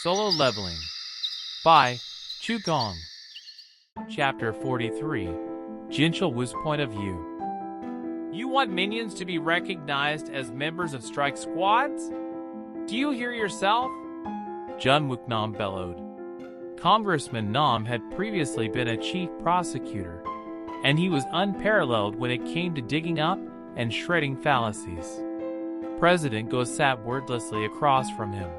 Solo Leveling by Chu Gong. Chapter 43. Jinchul Wu's Point of View. You want minions to be recognized as members of strike squads? Do you hear yourself? Jun Wook Nam bellowed. Congressman Nam had previously been a chief prosecutor, and he was unparalleled when it came to digging up and shredding fallacies. President Go sat wordlessly across from him.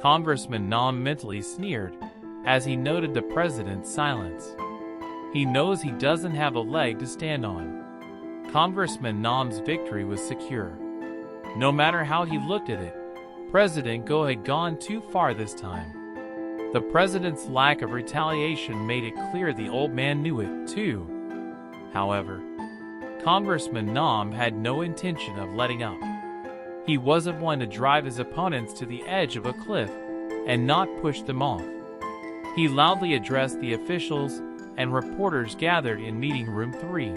Congressman Nam mentally sneered as he noted the president's silence. He knows he doesn't have a leg to stand on. Congressman Nam's victory was secure. No matter how he looked at it, President Go had gone too far this time. The president's lack of retaliation made it clear the old man knew it, too. However, Congressman Nam had no intention of letting up. He wasn't one to drive his opponents to the edge of a cliff and not push them off. He loudly addressed the officials and reporters gathered in meeting room 3.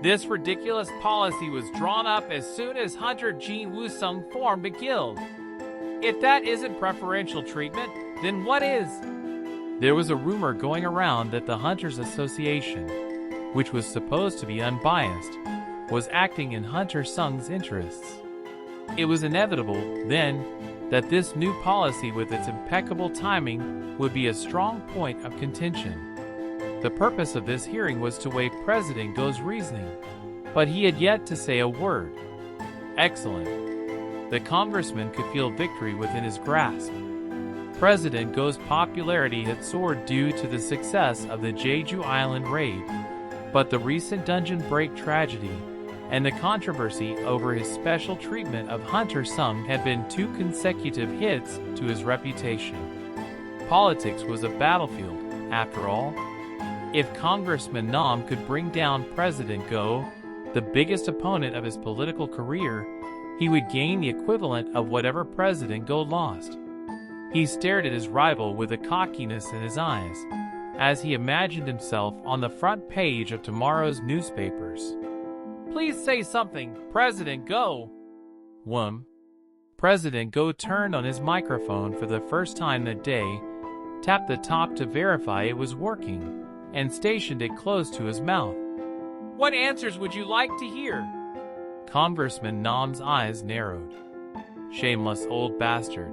This ridiculous policy was drawn up as soon as Hunter Jin Woo-sung formed a guild. If that isn't preferential treatment, then what is? There was a rumor going around that the Hunters Association, which was supposed to be unbiased, was acting in Hunter Sung's interests. It was inevitable, then, that this new policy with its impeccable timing would be a strong point of contention. The purpose of this hearing was to weigh President Go's reasoning, but he had yet to say a word. Excellent. The congressman could feel victory within his grasp. President Go's popularity had soared due to the success of the Jeju Island raid, but the recent dungeon break tragedy and the controversy over his special treatment of Hunter Sung had been 2 consecutive hits to his reputation. Politics was a battlefield, after all. If Congressman Nam could bring down President Go, the biggest opponent of his political career, he would gain the equivalent of whatever President Go lost. He stared at his rival with a cockiness in his eyes, as he imagined himself on the front page of tomorrow's newspapers. Please say something, President Go. President Go turned on his microphone for the first time that day, tapped the top to verify it was working, and stationed it close to his mouth. What answers would you like to hear? Congressman Nam's eyes narrowed. Shameless old bastard.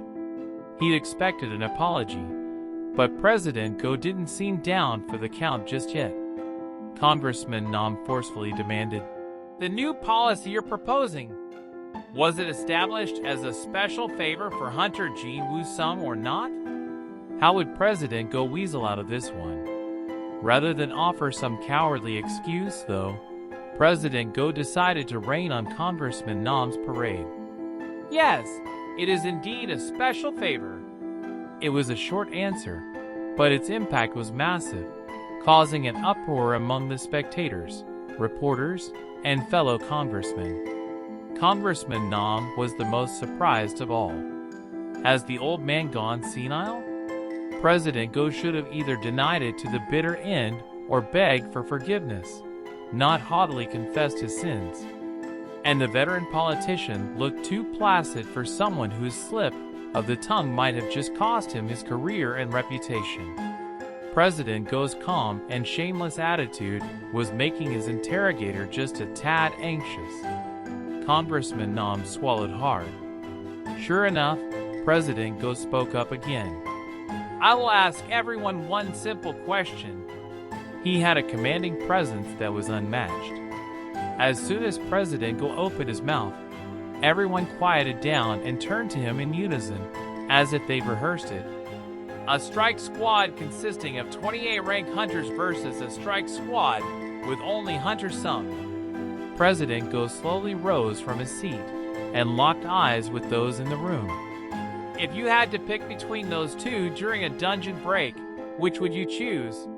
He'd expected an apology, but President Go didn't seem down for the count just yet. Congressman Nam forcefully demanded, the new policy you're proposing, was it established as a special favor for Hunter Jin Woo-sung or not? How would President Go weasel out of this one? Rather than offer some cowardly excuse, though, President Go decided to rain on Congressman Nam's parade. Yes, it is indeed a special favor. It was a short answer, but its impact was massive, causing an uproar among the spectators, reporters, and fellow congressmen. Congressman Nam was the most surprised of all. Has the old man gone senile? President Go should have either denied it to the bitter end or begged for forgiveness, not haughtily confessed his sins. And the veteran politician looked too placid for someone whose slip of the tongue might have just cost him his career and reputation. President Go's calm and shameless attitude was making his interrogator just a tad anxious. Congressman Nam swallowed hard. Sure enough, President Go spoke up again. I will ask everyone one simple question. He had a commanding presence that was unmatched. As soon as President Go opened his mouth, everyone quieted down and turned to him in unison, as if they'd rehearsed it. A strike squad consisting of 28 rank hunters versus a strike squad with only Hunter Sung. President Go slowly rose from his seat and locked eyes with those in the room. If you had to pick between those two during a dungeon break, which would you choose?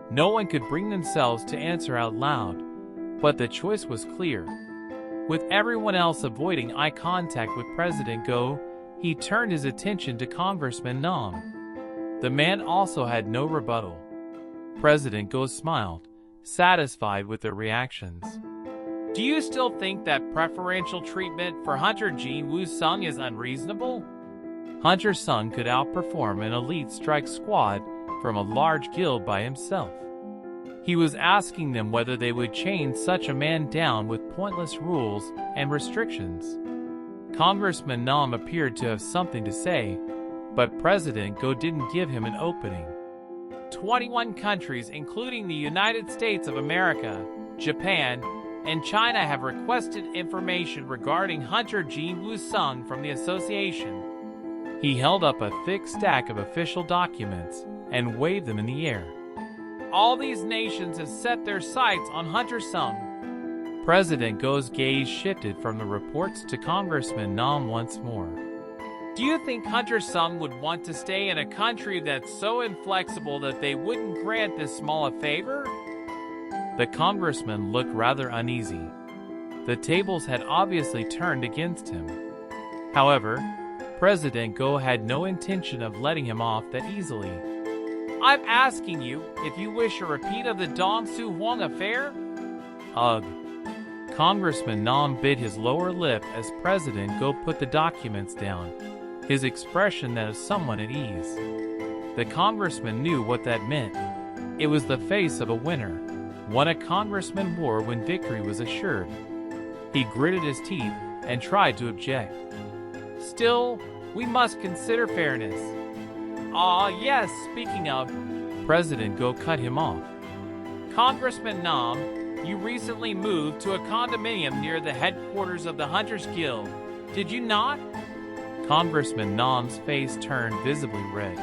No one could bring themselves to answer out loud, but the choice was clear. With everyone else avoiding eye contact with President Go, he turned his attention to Congressman Nam. The man also had no rebuttal. President Go smiled, satisfied with their reactions. Do you still think that preferential treatment for Hunter Jin Woo-sung is unreasonable? Hunter Sung could outperform an elite strike squad from a large guild by himself. He was asking them whether they would chain such a man down with pointless rules and restrictions. Congressman Nam appeared to have something to say, but President Go didn't give him an opening. 21 countries, including the United States of America, Japan, and China, have requested information regarding Hunter Jinwoo Sung from the association. He held up a thick stack of official documents and waved them in the air. All these nations have set their sights on Hunter Sung. President Go's gaze shifted from the reports to Congressman Nam once more. Do you think Hunter Sung would want to stay in a country that's so inflexible that they wouldn't grant this small a favor? The congressman looked rather uneasy. The tables had obviously turned against him. However, President Go had no intention of letting him off that easily. I'm asking you if you wish a repeat of the Dong Su Huang affair? Ugh. Congressman Nam bit his lower lip as President Go put the documents down, his expression that of someone at ease. The congressman knew what that meant. It was the face of a winner, one a congressman wore when victory was assured. He gritted his teeth and tried to object. Still, we must consider fairness. Yes, speaking of, President Go cut him off. Congressman Nam, you recently moved to a condominium near the headquarters of the Hunters Guild, did you not? Congressman Nam's face turned visibly red.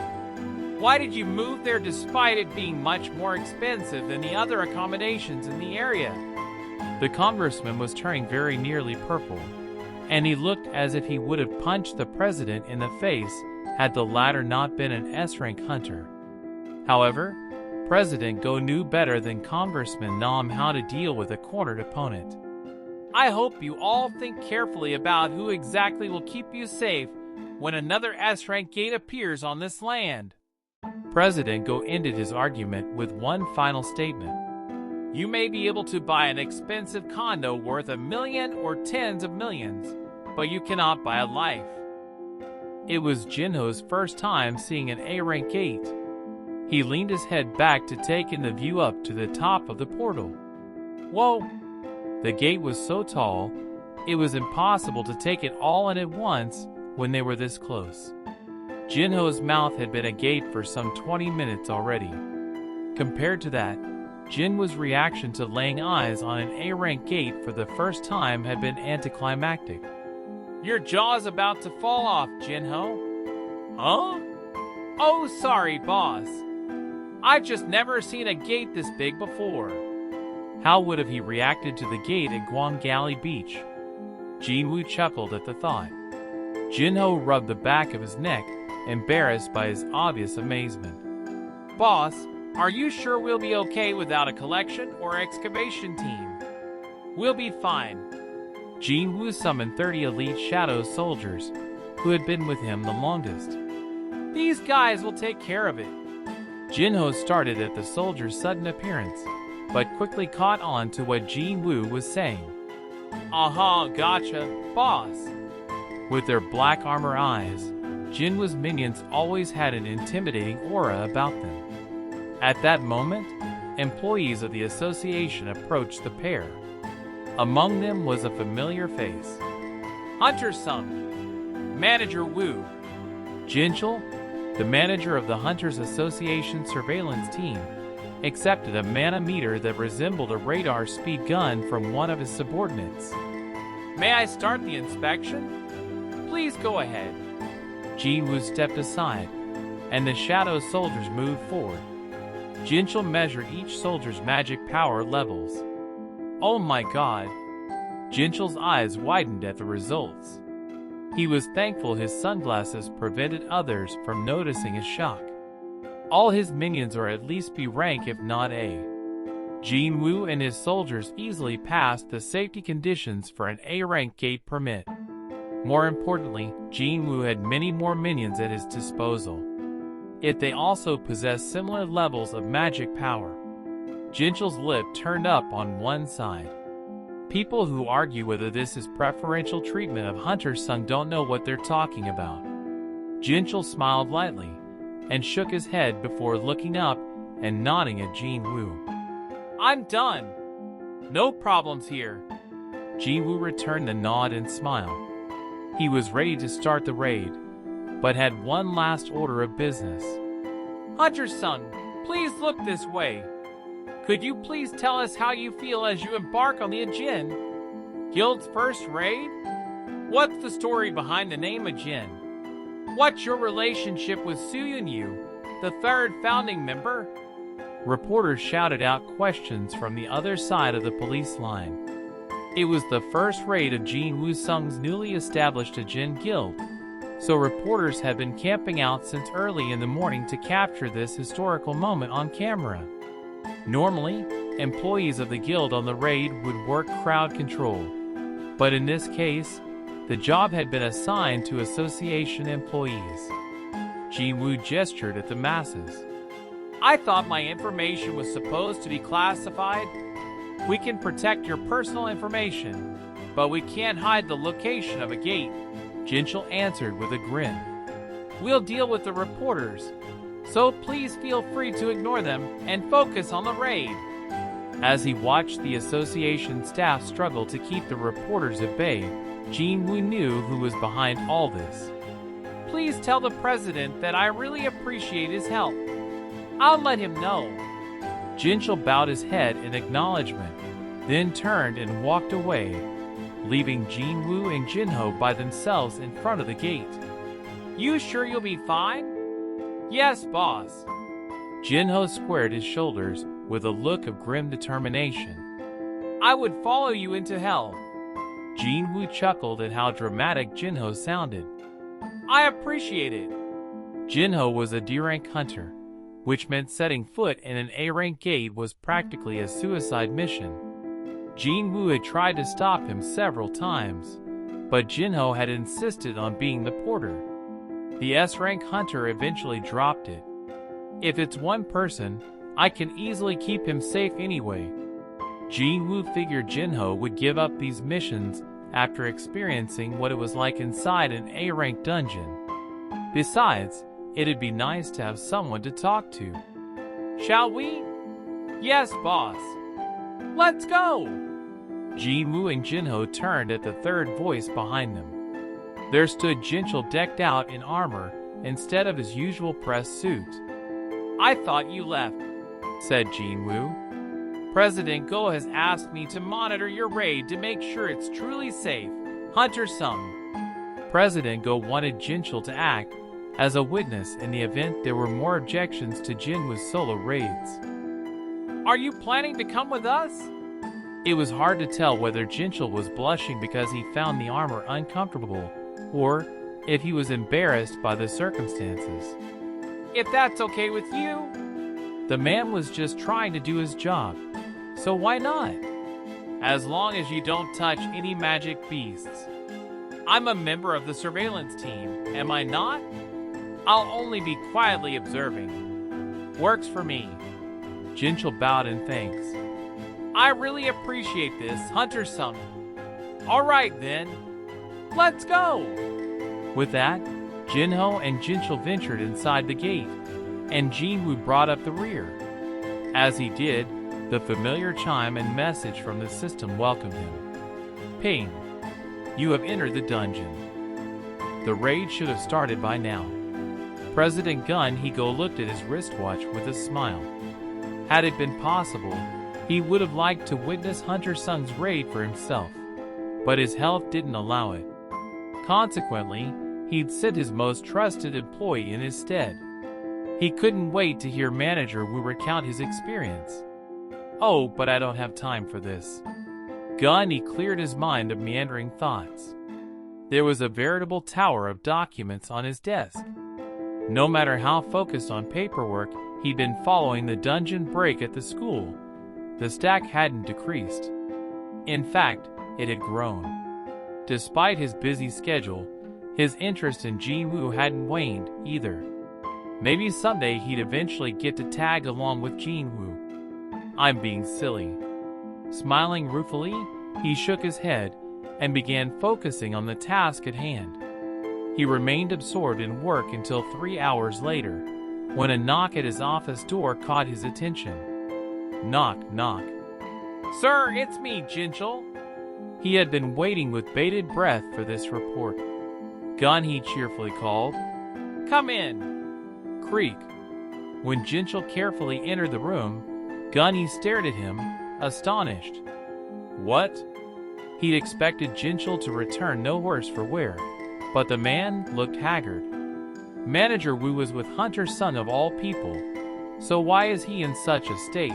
Why did you move there despite it being much more expensive than the other accommodations in the area? The congressman was turning very nearly purple, and he looked as if he would have punched the president in the face had the latter not been an S-rank hunter. However, President Go knew better than Congressman Nam how to deal with a cornered opponent. I hope you all think carefully about who exactly will keep you safe when another S-rank gate appears on this land. President Go ended his argument with one final statement. You may be able to buy an expensive condo worth $1 million or tens of millions, but you cannot buy a life. It was Jinho's first time seeing an A-rank gate. He leaned his head back to take in the view up to the top of the portal. Whoa! The gate was so tall, it was impossible to take it all in at once when they were this close. Jinho's mouth had been agape for some 20 minutes already. Compared to that, Jinwoo's reaction to laying eyes on an A-rank gate for the first time had been anticlimactic. Your jaw's about to fall off, Jinho. Huh? Oh, sorry, boss. I've just never seen a gate this big before. How would have he reacted to the gate at Guangali Beach? Jinwoo chuckled at the thought. Jinho rubbed the back of his neck, embarrassed by his obvious amazement. Boss, are you sure we'll be okay without a collection or excavation team? We'll be fine. Jinwoo summoned 30 elite shadow soldiers, who had been with him the longest. These guys will take care of it. Jinho started at the soldiers' sudden appearance, but quickly caught on to what Jinwoo was saying. Aha, gotcha, boss. With their black armor eyes, Jinwoo's minions always had an intimidating aura about them. At that moment, employees of the association approached the pair. Among them was a familiar face. Hunter Sung, Manager Wu. Jinchul, the manager of the Hunters Association surveillance team, accepted a manometer that resembled a radar speed gun from one of his subordinates. May I start the inspection? Please go ahead. Jinwoo stepped aside, and the shadow soldiers moved forward. Jinchul measured each soldier's magic power levels. Oh my god! Jinchul's eyes widened at the results. He was thankful his sunglasses prevented others from noticing his shock. All his minions are at least B rank if not A. Jinwoo and his soldiers easily passed the safety conditions for an A rank gate permit. More importantly, Jinwoo had many more minions at his disposal. Yet they also possessed similar levels of magic power. Jinchul's lip turned up on one side. People who argue whether this is preferential treatment of Hunter Sung don't know what they're talking about. Jinchul smiled lightly and shook his head before looking up and nodding at Jinwoo. I'm done. No problems here. Jinwoo returned the nod and smile. He was ready to start the raid, but had one last order of business. Hunter-san, please look this way. Could you please tell us how you feel as you embark on the Ajin Guild's first raid? What's the story behind the name Ajin? What's your relationship with Suyun-yu, the third founding member? Reporters shouted out questions from the other side of the police line. It was the first raid of Jin Woo-sung's newly established Ajin Guild, so reporters had been camping out since early in the morning to capture this historical moment on camera. Normally, employees of the guild on the raid would work crowd control, but in this case, the job had been assigned to association employees. Jinwoo gestured at the masses. I thought my information was supposed to be classified. We can protect your personal information, but we can't hide the location of a gate, Jinchul answered with a grin. We'll deal with the reporters, so please feel free to ignore them and focus on the raid. As he watched the association staff struggle to keep the reporters at bay, Jinwoo knew who was behind all this. Please tell the president that I really appreciate his help. I'll let him know. Jinchul bowed his head in acknowledgement, then turned and walked away, leaving Jinwoo and Jinho by themselves in front of the gate. You sure you'll be fine? Yes, boss. Jinho squared his shoulders with a look of grim determination. I would follow you into hell. Jinwoo chuckled at how dramatic Jinho sounded. I appreciate it. Jinho was a D-rank hunter, which meant setting foot in an A-rank gate was practically a suicide mission. Jinwoo had tried to stop him several times, but Jinho had insisted on being the porter. The S-rank hunter eventually dropped it. If it's one person, I can easily keep him safe anyway. Jinwoo figured Jinho would give up these missions after experiencing what it was like inside an A-rank dungeon. Besides, it'd be nice to have someone to talk to. Shall we? Yes, boss. Let's go! Jinwoo and Jinho turned at the third voice behind them. There stood Jinchul decked out in armor instead of his usual press suit. I thought you left, said Jinwoo. President Go has asked me to monitor your raid to make sure it's truly safe. Hunter-sung. President Go wanted Jinchul to act as a witness in the event there were more objections to Jinwoo's solo raids. Are you planning to come with us? It was hard to tell whether Jinchul was blushing because he found the armor uncomfortable, or if he was embarrassed by the circumstances. If that's okay with you? The man was just trying to do his job, so why not? As long as you don't touch any magic beasts. I'm a member of the surveillance team, am I not? I'll only be quietly observing. Works for me. Jinchul bowed in thanks. I really appreciate this, Hunter-sung. All right then, let's go! With that, Jinho and Jinchul ventured inside the gate, and Jinwoo brought up the rear. As he did, the familiar chime and message from the system welcomed him. Ping. You have entered the dungeon. The raid should have started by now. President Gun Hego looked at his wristwatch with a smile. Had it been possible, he would have liked to witness Hunter-sung's raid for himself, but his health didn't allow it. Consequently, he'd sent his most trusted employee in his stead. He couldn't wait to hear Manager Wu recount his experience. Oh, but I don't have time for this. Gunny cleared his mind of meandering thoughts. There was a veritable tower of documents on his desk. No matter how focused on paperwork he'd been following the dungeon break at the school, the stack hadn't decreased. In fact, it had grown. Despite his busy schedule, his interest in Jinwoo hadn't waned either. Maybe someday he'd eventually get to tag along with Jinwoo. I'm being silly. Smiling ruefully, he shook his head and began focusing on the task at hand. He remained absorbed in work until 3 hours later, when a knock at his office door caught his attention. Knock, knock. "Sir, it's me, Jinchul." He had been waiting with bated breath for this report. "Gun," he cheerfully called. "Come in." Creak. When Jinchul carefully entered the room, Gunny stared at him, astonished. What? He'd expected Jinchul to return no worse for wear, but the man looked haggard. Manager Wu was with Hunter's son of all people, so why is he in such a state?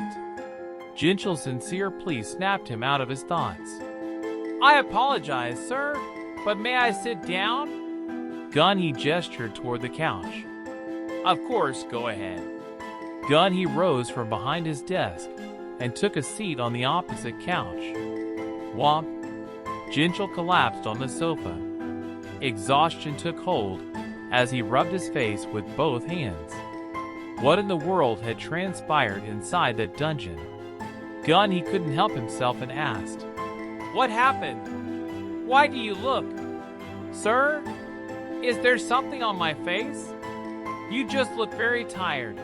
Jinchul's sincere plea snapped him out of his thoughts. "I apologize, sir, but may I sit down?" Gunny gestured toward the couch. "Of course, go ahead." Gunny rose from behind his desk and took a seat on the opposite couch. Womp. Jinchul collapsed on the sofa. Exhaustion took hold as he rubbed his face with both hands. What in the world had transpired inside that dungeon? Gunny couldn't help himself and asked, "What happened? Why do you look? Sir, is there something on my face? You just look very tired,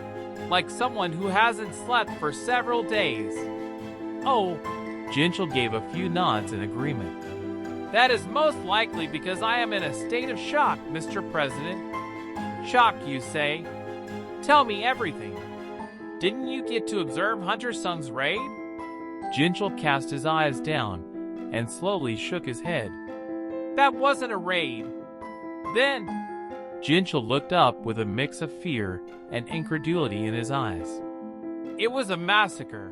like someone who hasn't slept for several days." "Oh," Jinchul gave a few nods in agreement. "That is most likely because I am in a state of shock, Mr. President." "Shock, you say? Tell me everything. Didn't you get to observe Hunter Sung's raid?" Jinchul cast his eyes down and slowly shook his head. "That wasn't a raid." "Then..." Jinchul looked up with a mix of fear and incredulity in his eyes. "It was a massacre."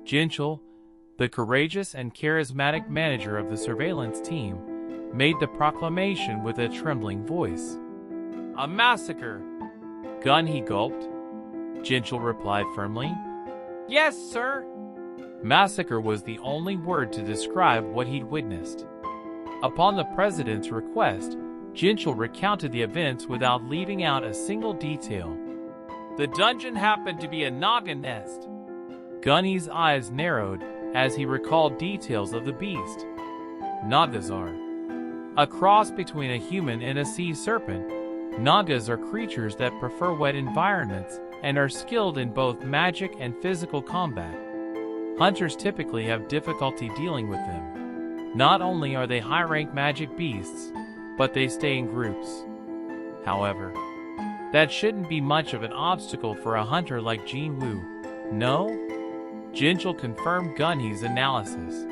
Jinchul, the courageous and charismatic manager of the surveillance team, made the proclamation with a trembling voice. "A massacre." "Gun," he gulped. Jinchul replied firmly. "Yes, sir." Massacre was the only word to describe what he'd witnessed. Upon the president's request, Jinchul recounted the events without leaving out a single detail. "The dungeon happened to be a Naga nest." Gunny's eyes narrowed as he recalled details of the beast. Nagas are a cross between a human and a sea serpent. Nagas are creatures that prefer wet environments and are skilled in both magic and physical combat. Hunters typically have difficulty dealing with them. Not only are they high-rank magic beasts, but they stay in groups. However, that shouldn't be much of an obstacle for a hunter like Jinwu, no? Jinchul confirmed Gunny's analysis.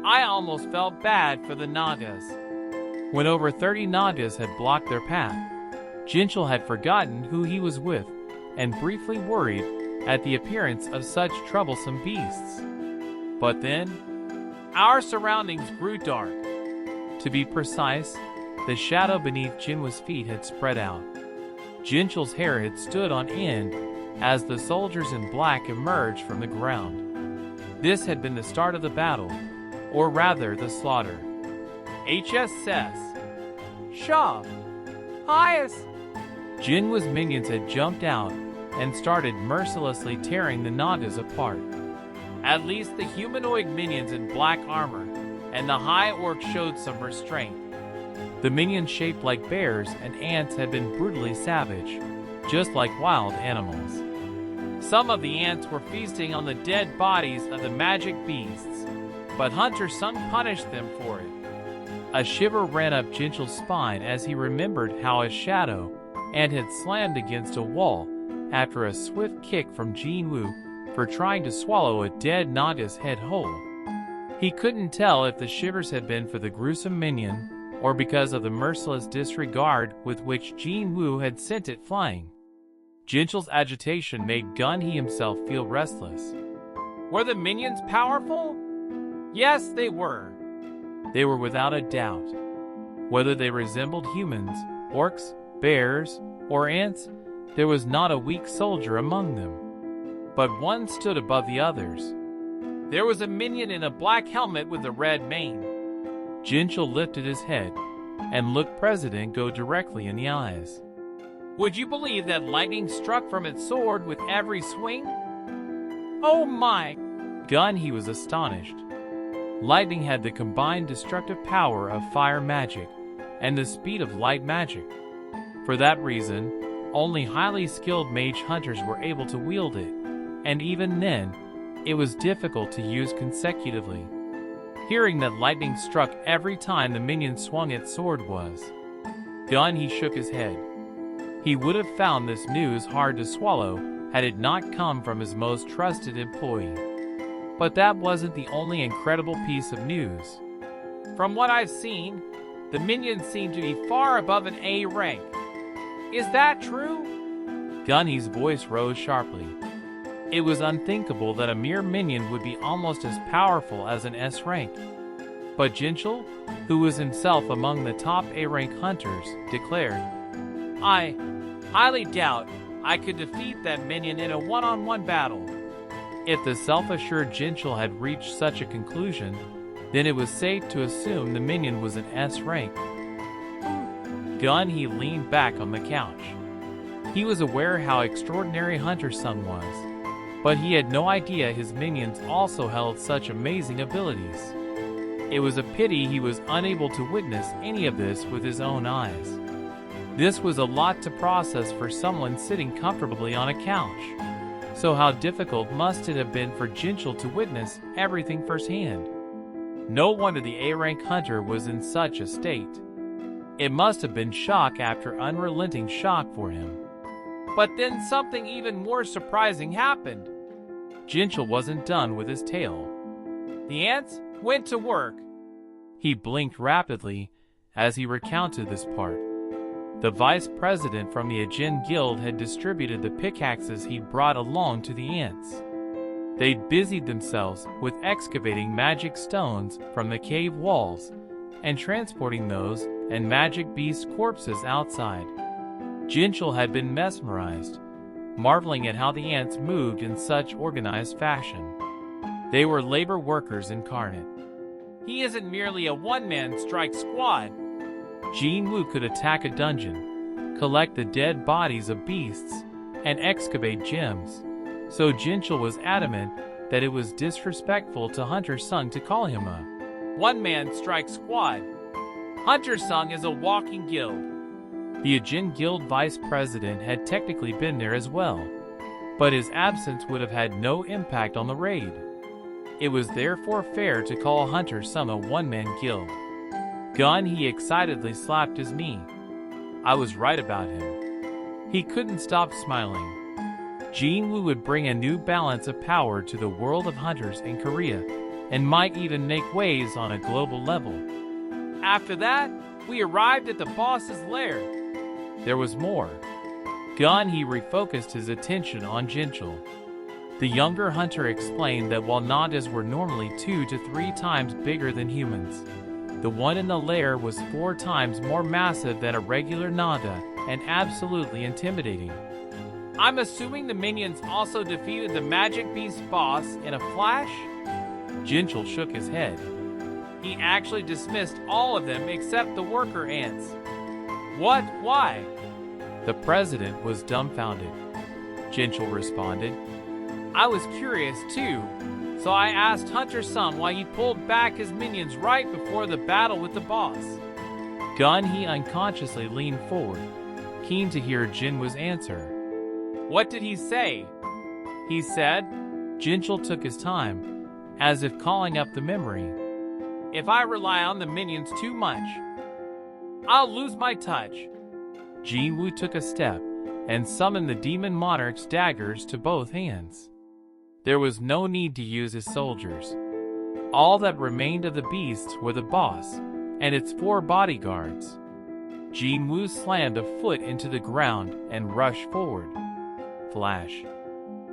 "I almost felt bad for the Nagas." When over 30 Nagas had blocked their path, Jinchul had forgotten who he was with and briefly worried at the appearance of such troublesome beasts. But then, our surroundings grew dark. To be precise, the shadow beneath Jinwu's feet had spread out. Jinchul's hair had stood on end as the soldiers in black emerged from the ground. This had been the start of the battle, or rather the slaughter. HSS. Shaw. Highest. Jinwu's minions had jumped out and started mercilessly tearing the Nagas apart. At least the humanoid minions in black armor and the high orc showed some restraint. The minions shaped like bears and ants had been brutally savage, just like wild animals. Some of the ants were feasting on the dead bodies of the magic beasts, but Hunter Sung punished them for it. A shiver ran up Jinchul's spine as he remembered how a shadow ant had slammed against a wall after a swift kick from Jinwu for trying to swallow a dead Naga's head whole. He couldn't tell if the shivers had been for the gruesome minion or because of the merciless disregard with which Jinwu had sent it flying. Jinchul's agitation made Gunny himself feel restless. Were the minions powerful? Yes, they were. They were without a doubt. Whether they resembled humans, orcs, bears, or ants, there was not a weak soldier among them. But one stood above the others. There was a minion in a black helmet with a red mane. Jinchul lifted his head and looked President Go directly in the eyes. Would you believe that lightning struck from its sword with every swing? Oh my! Gunny was astonished. Lightning had the combined destructive power of fire magic, and the speed of light magic. For that reason, only highly skilled mage hunters were able to wield it, and even then, it was difficult to use consecutively. Hearing that lightning struck every time the minion swung its sword was gone, he shook his head. He would have found this news hard to swallow had it not come from his most trusted employee. But that wasn't the only incredible piece of news. From what I've seen, the minions seem to be far above an A rank. Is that true? Gunny's voice rose sharply. It was unthinkable that a mere minion would be almost as powerful as an S rank. But Jinchul, who was himself among the top A rank hunters, declared, I highly doubt I could defeat that minion in a one-on-one battle. If the self-assured Jinchul had reached such a conclusion, then it was safe to assume the minion was an S rank. He leaned back on the couch. He was aware how extraordinary Hunter Sung was, but he had no idea his minions also held such amazing abilities. It was a pity he was unable to witness any of this with his own eyes. This was a lot to process for someone sitting comfortably on a couch. So how difficult must it have been for Jinchul to witness everything firsthand? No wonder the A-rank hunter was in such a state. It must have been shock after unrelenting shock for him. But then something even more surprising happened. Jinchul wasn't done with his tale. The ants went to work. He blinked rapidly as he recounted this part. The vice president from the Ajin Guild had distributed the pickaxes he'd brought along to the ants. They'd busied themselves with excavating magic stones from the cave walls and transporting those and magic beast corpses outside. Jinchul had been mesmerized, marveling at how the ants moved in such organized fashion. They were labor workers incarnate. He isn't merely a one-man strike squad. Jinwu could attack a dungeon, collect the dead bodies of beasts, and excavate gems. So Jinchul was adamant that it was disrespectful to Hunter Sung to call him a one-man strike squad. Hunter Sung is a walking guild. The Ajin Guild vice president had technically been there as well, but his absence would have had no impact on the raid. It was therefore fair to call Hunter Sung a one-man guild. He excitedly slapped his knee. I was right about him. He couldn't stop smiling. Jinwu would bring a new balance of power to the world of hunters in Korea, and might even make waves on a global level. After that, we arrived at the boss's lair. There was more. He refocused his attention on Jinchul. The younger hunter explained that while Nadas were normally 2 to 3 times bigger than humans, the one in the lair was 4 times more massive than a regular Nada and absolutely intimidating. I'm assuming the minions also defeated the magic beast boss in a flash? Jinchul shook his head. He actually dismissed all of them except the worker ants. What? Why? The president was dumbfounded. Jinchul responded. I was curious too, so I asked Hunter Sung why he pulled back his minions right before the battle with the boss. He unconsciously leaned forward, keen to hear Jinwu's answer. What did he say? He said. Jinchul took his time, as if calling up the memory. If I rely on the minions too much, I'll lose my touch. Jinwu took a step and summoned the demon monarch's daggers to both hands. There was no need to use his soldiers. All that remained of the beasts were the boss and its 4 bodyguards. Jinwu slammed a foot into the ground and rushed forward. Flash.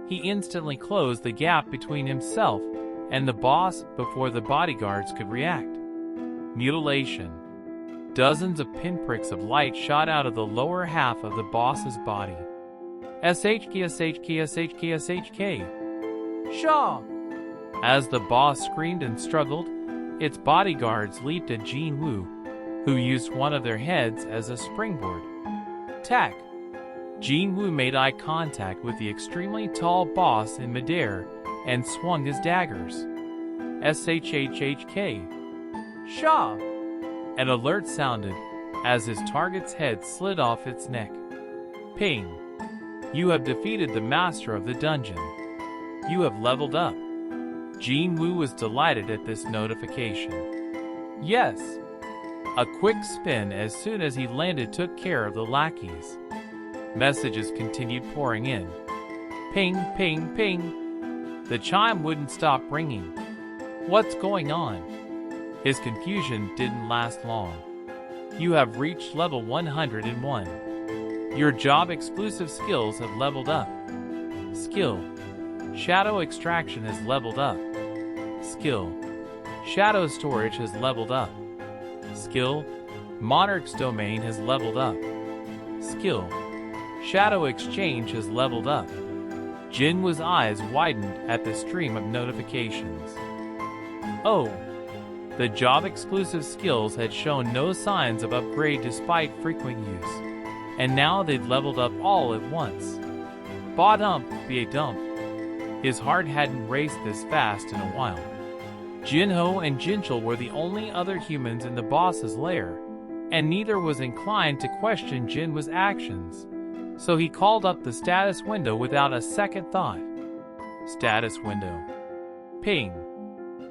He instantly closed the gap between himself and the boss before the bodyguards could react. Mutilation. Dozens of pinpricks of light shot out of the lower half of the boss's body. SHK. Shaw! As the boss screamed and struggled, its bodyguards leaped at Jinwu, who used one of their heads as a springboard. Tack! Jinwu made eye contact with the extremely tall boss in midair and swung his daggers. SHHHK. Shaw! An alert sounded, as his target's head slid off its neck. Ping! You have defeated the master of the dungeon. You have leveled up. Jinwoo was delighted at this notification. Yes. A quick spin as soon as he landed took care of the lackeys. Messages continued pouring in. Ping, ping, ping. The chime wouldn't stop ringing. What's going on? His confusion didn't last long. You have reached level 101. Your job exclusive skills have leveled up. Skill. Shadow extraction has leveled up. Skill. Shadow storage has leveled up. Skill. Monarch's domain has leveled up. Skill. Shadow exchange has leveled up. Jinwoo's eyes widened at the stream of notifications. Oh! The job-exclusive skills had shown no signs of upgrade despite frequent use, and now they'd leveled up all at once. Ba-dump, be a dump. His heart hadn't raced this fast in a while. Jinho and Jinchul were the only other humans in the boss's lair, and neither was inclined to question Jinwoo's actions, so he called up the status window without a second thought. Status window. Ping.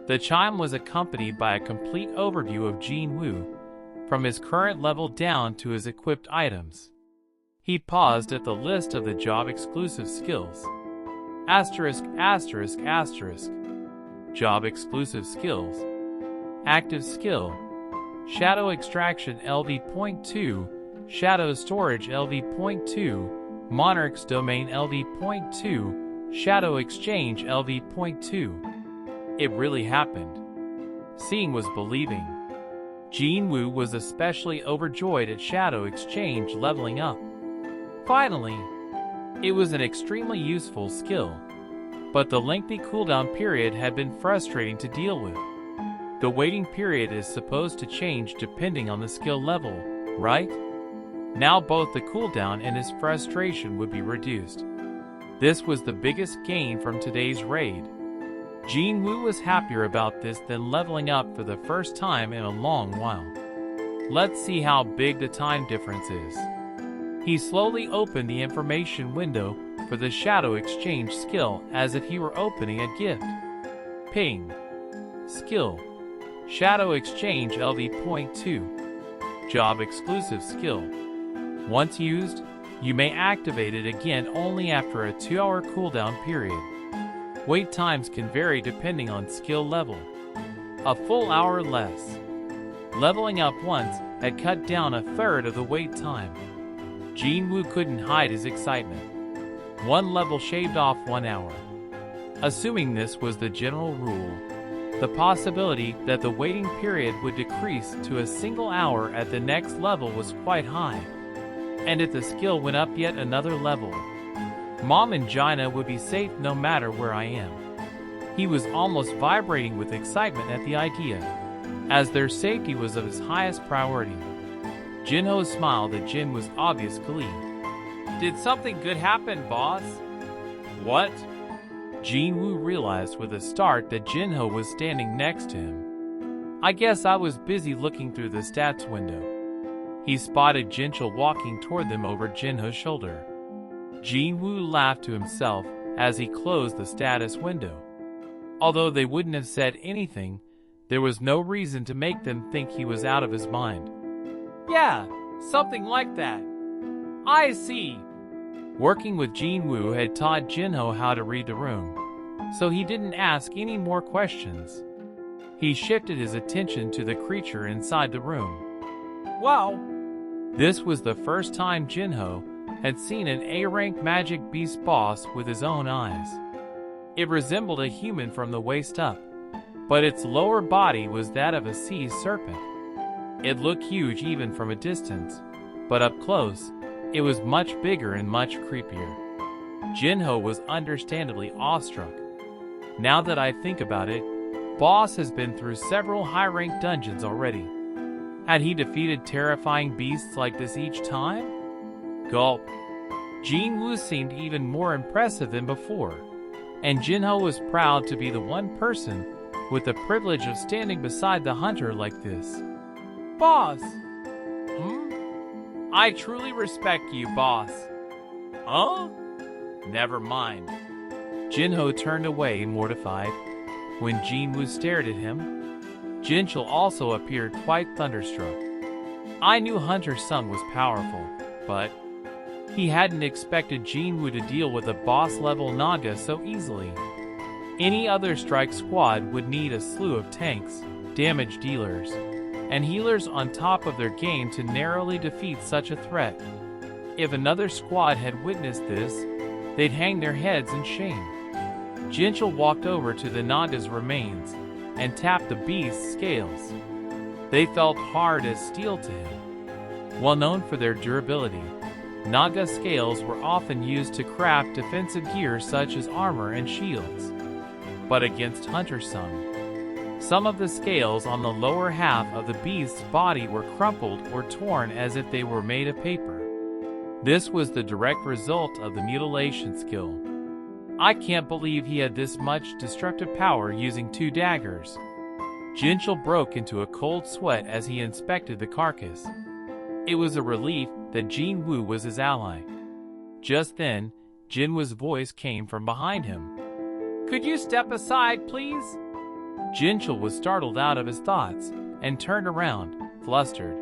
The chime was accompanied by a complete overview of Jinwoo, from his current level down to his equipped items. He paused at the list of the job-exclusive skills. Asterisk, asterisk, asterisk. Job-exclusive skills. Active skill. Shadow extraction LV.2, Shadow storage LV.2, Monarch's domain LV.2, Shadow exchange LV.2. It really happened. Seeing was believing. Jinwoo was especially overjoyed at Shadow exchange leveling up. Finally, it was an extremely useful skill, but the lengthy cooldown period had been frustrating to deal with. The waiting period is supposed to change depending on the skill level, right? Now both the cooldown and his frustration would be reduced. This was the biggest gain from today's raid. Jinwoo was happier about this than leveling up for the first time in a long while. Let's see how big the time difference is. He slowly opened the information window for the Shadow Exchange skill as if he were opening a gift. Ping. Skill. Shadow Exchange LV.2. Job exclusive skill. Once used, you may activate it again only after a 2-hour cooldown period. Wait times can vary depending on skill level. A full hour less. Leveling up once had cut down a third of the wait time. Jinwoo couldn't hide his excitement. One level shaved off 1 hour. Assuming this was the general rule, the possibility that the waiting period would decrease to a single hour at the next level was quite high. And if the skill went up yet another level, Mom and Jaina would be safe no matter where I am. He was almost vibrating with excitement at the idea, as their safety was of his highest priority. Jinho smiled at Jinwoo's obvious glee. Did something good happen, boss? What? Jinwoo realized with a start that Jinho was standing next to him. I guess I was busy looking through the stats window. He spotted Jinchul walking toward them over Jinho's shoulder. Jinwoo laughed to himself as he closed the status window. Although they wouldn't have said anything, there was no reason to make them think he was out of his mind. Yeah, something like that. I see. Working with Jinwoo had taught Jinho how to read the room, so he didn't ask any more questions. He shifted his attention to the creature inside the room. Wow! This was the first time Jinho had seen an A-rank magic beast boss with his own eyes. It resembled a human from the waist up, but its lower body was that of a sea serpent. It looked huge even from a distance, but up close, it was much bigger and much creepier. Jinho was understandably awestruck. Now that I think about it, Boss has been through several high-ranked dungeons already. Had he defeated terrifying beasts like this each time? Gulp. Jinwoo seemed even more impressive than before, and Jinho was proud to be the one person with the privilege of standing beside the hunter like this. Boss! Hmm? I truly respect you, boss. Huh? Never mind. Jinho turned away, mortified. When Jinwoo stared at him, Jinchul also appeared quite thunderstruck. I knew Hunter Sung was powerful, but he hadn't expected Jinwoo to deal with a boss-level Naga so easily. Any other strike squad would need a slew of tanks, damage dealers, and healers on top of their game to narrowly defeat such a threat. If another squad had witnessed this, they'd hang their heads in shame. Jinchul walked over to the Naga's remains and tapped the beast's scales. They felt hard as steel to him. Well known for their durability, Naga scales were often used to craft defensive gear such as armor and shields. But against Hunter Sung, some of the scales on the lower half of the beast's body were crumpled or torn as if they were made of paper. This was the direct result of the mutilation skill. I can't believe he had this much destructive power using 2 daggers. Jinchul broke into a cold sweat as he inspected the carcass. It was a relief that Jinwoo was his ally. Just then, Jinwoo's voice came from behind him. Could you step aside, please? Jinchul was startled out of his thoughts and turned around, flustered.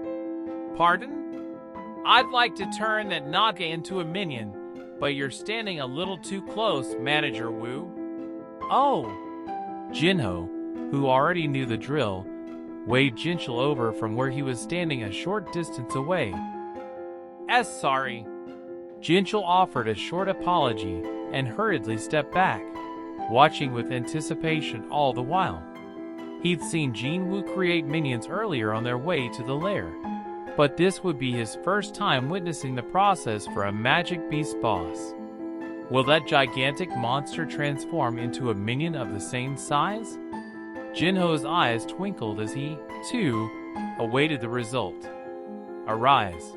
Pardon? I'd like to turn that Naga into a minion, but you're standing a little too close, Manager Wu. Oh! Jinho, who already knew the drill, waved Jinchul over from where he was standing a short distance away. Sorry. Jinchul offered a short apology and hurriedly stepped back, watching with anticipation all the while. He'd seen Jinwoo create minions earlier on their way to the lair, but this would be his first time witnessing the process for a magic beast boss. Will that gigantic monster transform into a minion of the same size? Jinho's eyes twinkled as he, too, awaited the result. Arise.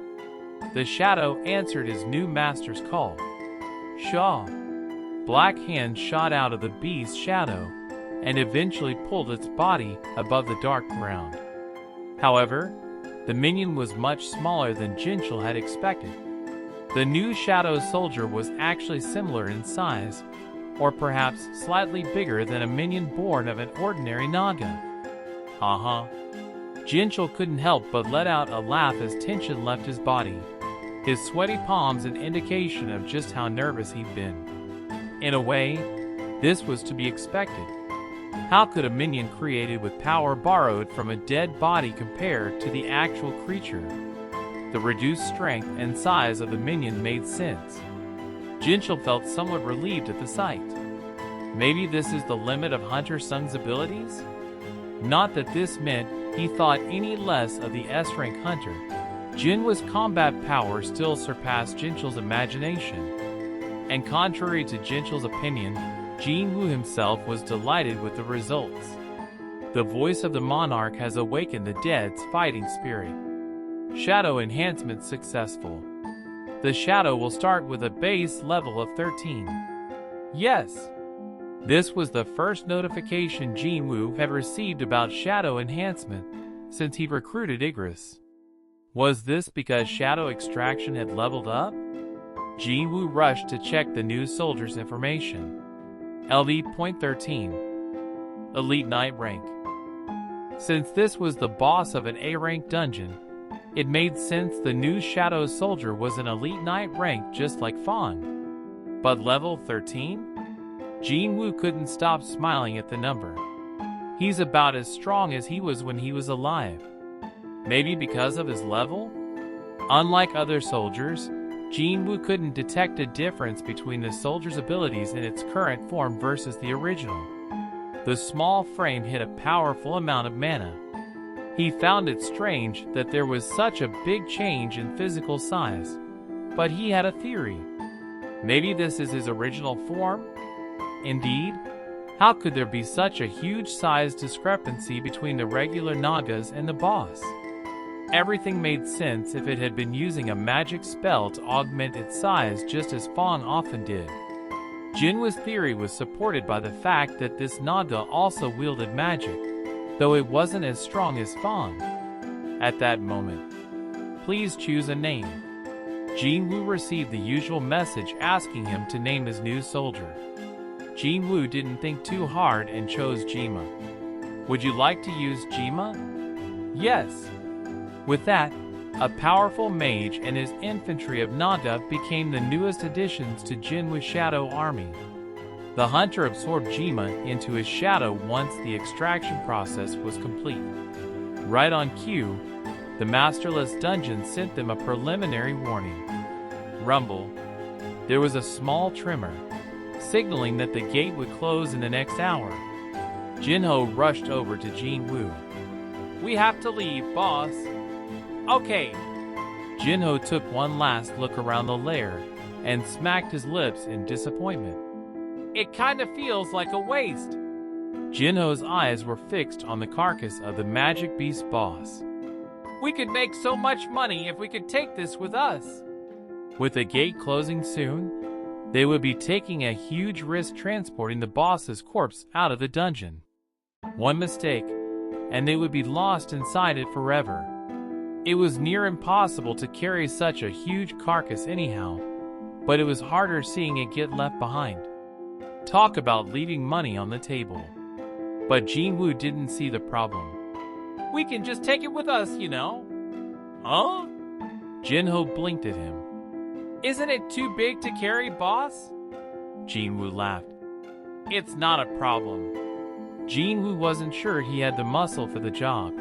The shadow answered his new master's call. Shaw. Black hands shot out of the beast's shadow and eventually pulled its body above the dark ground. However, the minion was much smaller than Jinchul had expected. The new shadow soldier was actually similar in size, or perhaps slightly bigger than a minion born of an ordinary Naga. Jinchul couldn't help but let out a laugh as tension left his body, his sweaty palms an indication of just how nervous he'd been. In a way, this was to be expected. How could a minion created with power borrowed from a dead body compare to the actual creature? The reduced strength and size of the minion made sense. Jinchul felt somewhat relieved at the sight. Maybe this is the limit of Hunter Sung's abilities? Not that this meant he thought any less of the S-rank hunter. Jinwoo's combat power still surpassed Jinchul's imagination. And contrary to Jinchul's opinion, Jinwoo himself was delighted with the results. The voice of the monarch has awakened the dead's fighting spirit. Shadow enhancement successful. The shadow will start with a base level of 13. Yes. This was the first notification Jinwoo had received about shadow enhancement since he recruited Igris. Was this because shadow extraction had leveled up? Jinwoo rushed to check the new soldier's information. LV.13 Elite Knight rank. Since this was the boss of an A-rank dungeon, it made sense the new Shadow Soldier was an Elite Knight rank just like Fang. But level 13? Jinwoo couldn't stop smiling at the number. He's about as strong as he was when he was alive. Maybe because of his level? Unlike other soldiers, Jinwoo couldn't detect a difference between the soldier's abilities in its current form versus the original. The small frame hid a powerful amount of mana. He found it strange that there was such a big change in physical size, but he had a theory. Maybe this is his original form? Indeed, how could there be such a huge size discrepancy between the regular Nagas and the boss? Everything made sense if it had been using a magic spell to augment its size just as Fang often did. Jinwoo's theory was supported by the fact that this Naga also wielded magic, though it wasn't as strong as Fang. At that moment, Please choose a name. Jinwoo received the usual message asking him to name his new soldier. Jinwoo didn't think too hard and chose Jima. Would you like to use Jima? Yes. With that, a powerful mage and his infantry of Naga became the newest additions to Jinwoo's shadow army. The hunter absorbed Jima into his shadow once the extraction process was complete. Right on cue, the masterless dungeon sent them a preliminary warning. Rumble. There was a small tremor, signaling that the gate would close in the next hour. Jinho rushed over to Jinwoo. We have to leave, boss. Okay. Jinho took one last look around the lair and smacked his lips in disappointment. It kinda feels like a waste. Jinho's eyes were fixed on the carcass of the magic beast boss. We could make so much money if we could take this with us. With the gate closing soon, they would be taking a huge risk transporting the boss's corpse out of the dungeon. One mistake, and they would be lost inside it forever. It was near impossible to carry such a huge carcass anyhow, but it was harder seeing it get left behind. Talk about leaving money on the table. But Jinwoo didn't see the problem. We can just take it with us, you know. Huh? Jinho blinked at him. Isn't it too big to carry, boss? Jinwoo laughed. It's not a problem. Jinwoo wasn't sure he had the muscle for the job,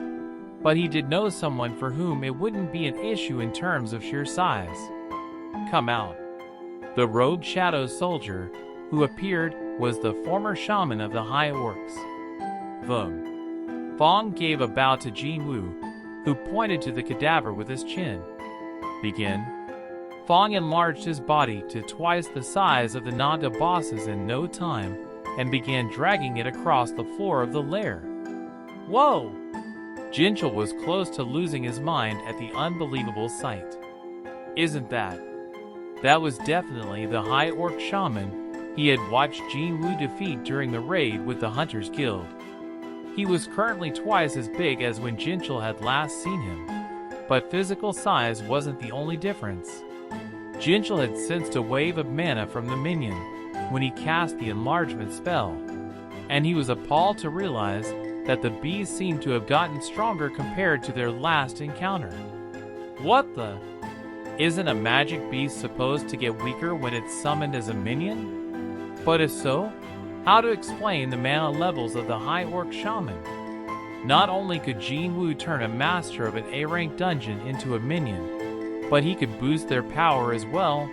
but he did know someone for whom it wouldn't be an issue in terms of sheer size. Come out. The robed shadow soldier who appeared was the former shaman of the High Orcs. Fong gave a bow to Jinwoo, who pointed to the cadaver with his chin. Begin. Fong enlarged his body to twice the size of the Naga bosses in no time and began dragging it across the floor of the lair. Whoa! Jinchul was close to losing his mind at the unbelievable sight. Isn't that? That was definitely the High Orc shaman he had watched Jinwoo defeat during the raid with the Hunters Guild. He was currently twice as big as when Jinchul had last seen him, but physical size wasn't the only difference. Jinchul had sensed a wave of mana from the minion when he cast the enlargement spell, and he was appalled to realize that the bees seemed to have gotten stronger compared to their last encounter. What the? Isn't a magic beast supposed to get weaker when it's summoned as a minion? But if so, how to explain the mana levels of the High Orc shaman? Not only could Jinwoo turn a master of an A-rank dungeon into a minion, but he could boost their power as well.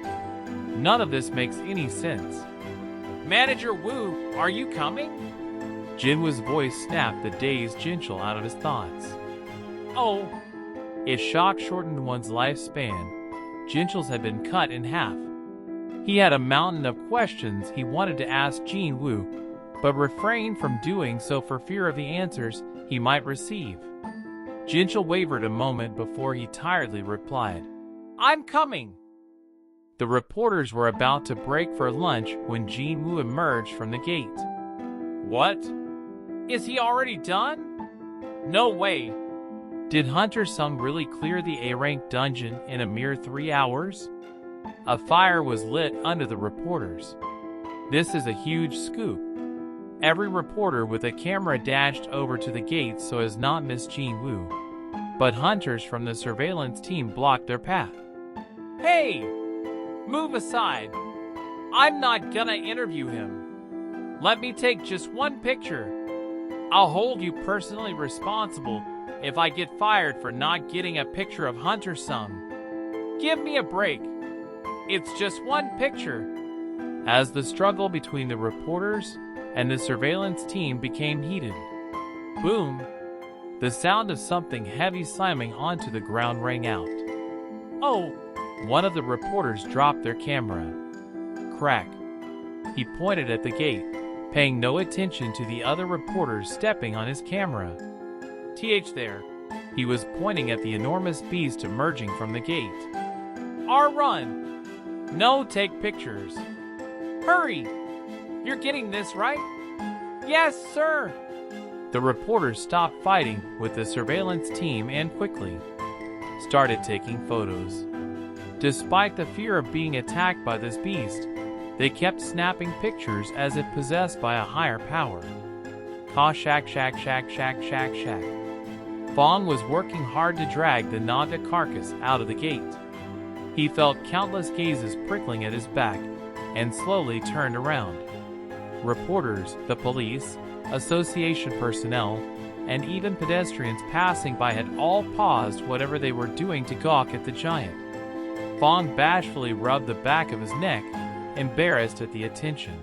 None of this makes any sense. Manager Wu, are you coming? Jinwoo's voice snapped the dazed Jinchul out of his thoughts. Oh! If shock shortened one's lifespan, Jinchul's had been cut in half. He had a mountain of questions he wanted to ask Jinwoo, but refrained from doing so for fear of the answers he might receive. Jinchul wavered a moment before he tiredly replied, I'm coming! The reporters were about to break for lunch when Jinwoo emerged from the gate. What? Is he already done? No way! Did Hunter Sung really clear the A-rank dungeon in a mere 3 hours? A fire was lit under the reporters. This is a huge scoop. Every reporter with a camera dashed over to the gate so as not miss Jinwoo, but hunters from the surveillance team blocked their path. Hey! Move aside. I'm not gonna interview him. Let me take just one picture. I'll hold you personally responsible if I get fired for not getting a picture of Hunter Sung. Give me a break. It's just one picture. As the struggle between the reporters and the surveillance team became heated, boom, the sound of something heavy slamming onto the ground rang out. Oh! One of the reporters dropped their camera. Crack. He pointed at the gate, paying no attention to the other reporters stepping on his camera. There. He was pointing at the enormous beast emerging from the gate. Our run! No, take pictures. Hurry! You're getting this right? Yes, sir! The reporters stopped fighting with the surveillance team and quickly. started taking photos. Despite the fear of being attacked by this beast, they kept snapping pictures as if possessed by a higher power. Ka shack shack shack shack shack shack. Fong was working hard to drag the Nanda carcass out of the gate. He felt countless gazes prickling at his back and slowly turned around. Reporters, the police, association personnel, and even pedestrians passing by had all paused whatever they were doing to gawk at the giant. Fong bashfully rubbed the back of his neck, embarrassed at the attention.